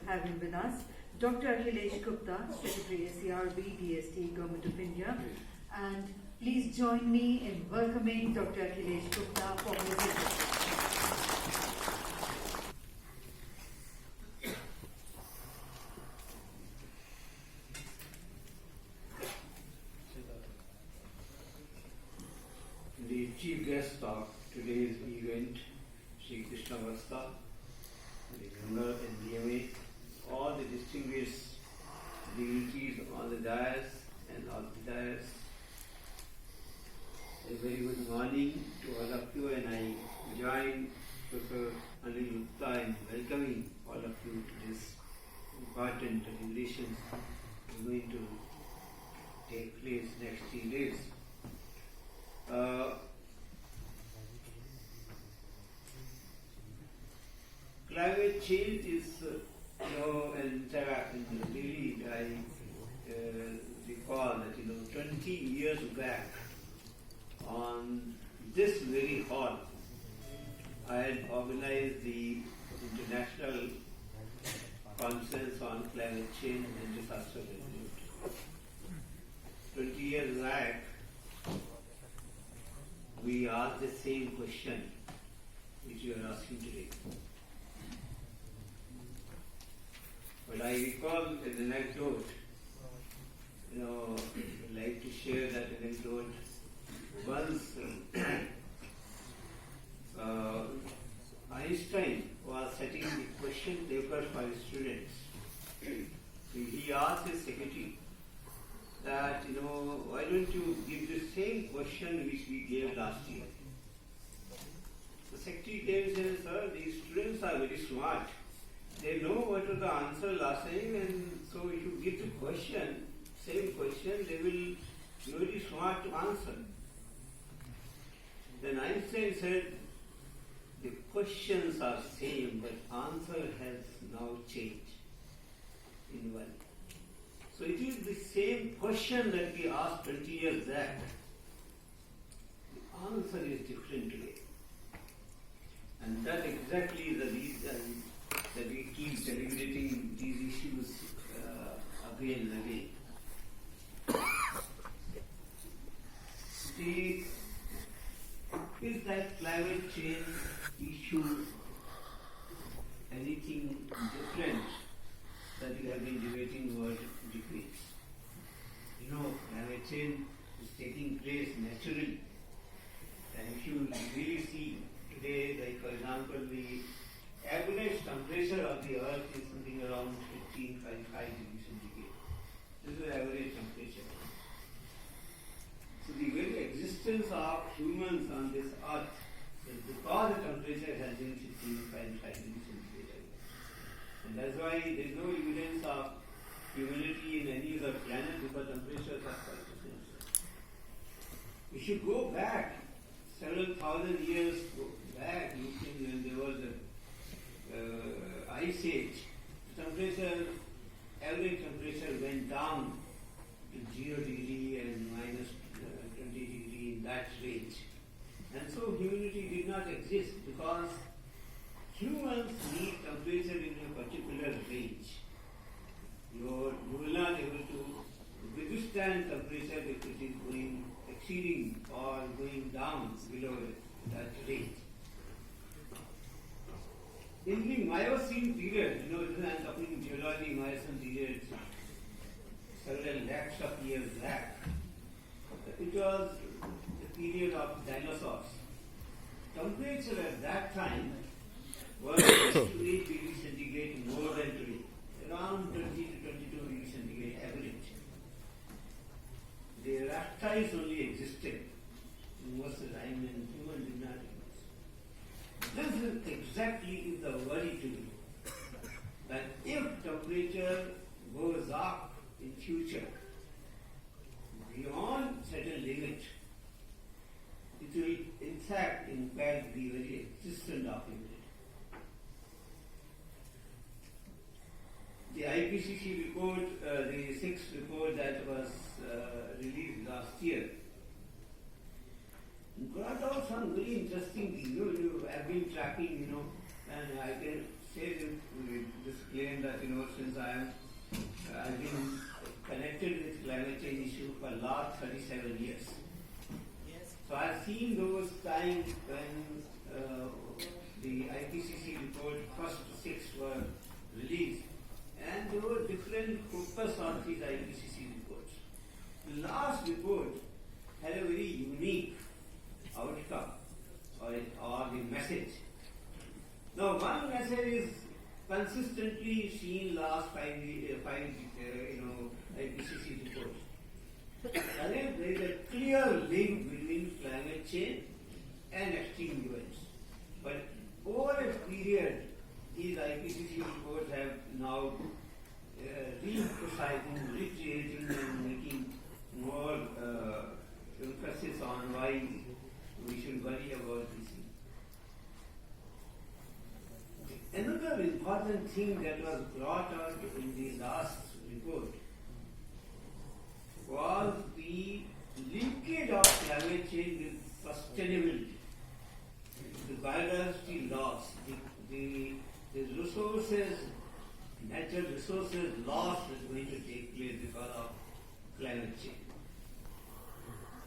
having with us Dr. Akhilesh Gupta, Secretary SCRB, DST, Government of India. And please join me in welcoming Dr. Akhilesh Gupta for Resilience. The chief guest of today's event, Sri Krishna Vasta, the member and DMA, all the distinguished dignitaries on the dais and off the dais. A very good morning to all of you, and I join Professor Anil Gupta in welcoming all of you to this important deliberations going to take place next 3 days. Climate change is, and really I recall that, 20 years back on this very hall, I had organized the International Conference on Climate Change and Disaster Management. 20 years back, we asked the same question which you are asking today. But I recall an anecdote, I'd like to share that anecdote. Once Einstein was setting the question paper for his students. He asked his secretary that, why don't you give the same question which we gave last year? The secretary came and said, sir, these students are very smart. They know what was the answer last time, and so if you give the question, same question, they will be very smart to answer. Then Einstein said, the questions are same, but answer has now changed in one. So it is the same question that we asked 20 years back. The answer is different today. And that exactly is the reason that we keep deliberating these issues again and again. Is that climate change issue anything different that we have been debating over decades? Climate change is taking place naturally. And if you really see today, like for example, the average temperature of the earth is something around 15.5 degrees centigrade. This is the average temperature. So the very existence of humans on this earth is because the temperature has been 15.5 degrees centigrade. And that's why there is no evidence of humidity in any other planet because temperatures are quite the same. If you go back several thousand years back, looking when there was a ice age, average temperature went down to 0 degree and minus 20 degree in that range. And so humidity did not exist because humans need temperature in a particular range. You will not be able to withstand temperature if it is exceeding or going down below that range. In the Miocene period, I'm talking geology, Miocene period, several lakhs of years back, it was the period of dinosaurs. Temperature at that time was 8 degrees centigrade more than today, around 20 to 22 degrees centigrade average. The reptiles only existed most of the time and humans did not exist. This is exactly the worry to me, that if temperature goes up in future beyond certain limit, it will in fact impact the very existence of humanity. The IPCC report, the sixth report that was released last year, brought out some very interesting things. You have been tracking, and I can said this claim that since I've been connected with climate change issue for last 37 years. So I've seen those times when the IPCC report first 6 were released, and there were different focus on these IPCC reports. The last report had a very unique outcome or the message. Now, one message is consistently seen last five IPCC reports. There is a clear link between climate change and extreme events. But over a period, these IPCC reports have now re-emphasizing, recreating and making more emphasis on why we should worry about these things. Another important thing that was brought out in the last report was the linkage of climate change with sustainability. The biodiversity loss, the resources, natural resources loss is going to take place because of climate change.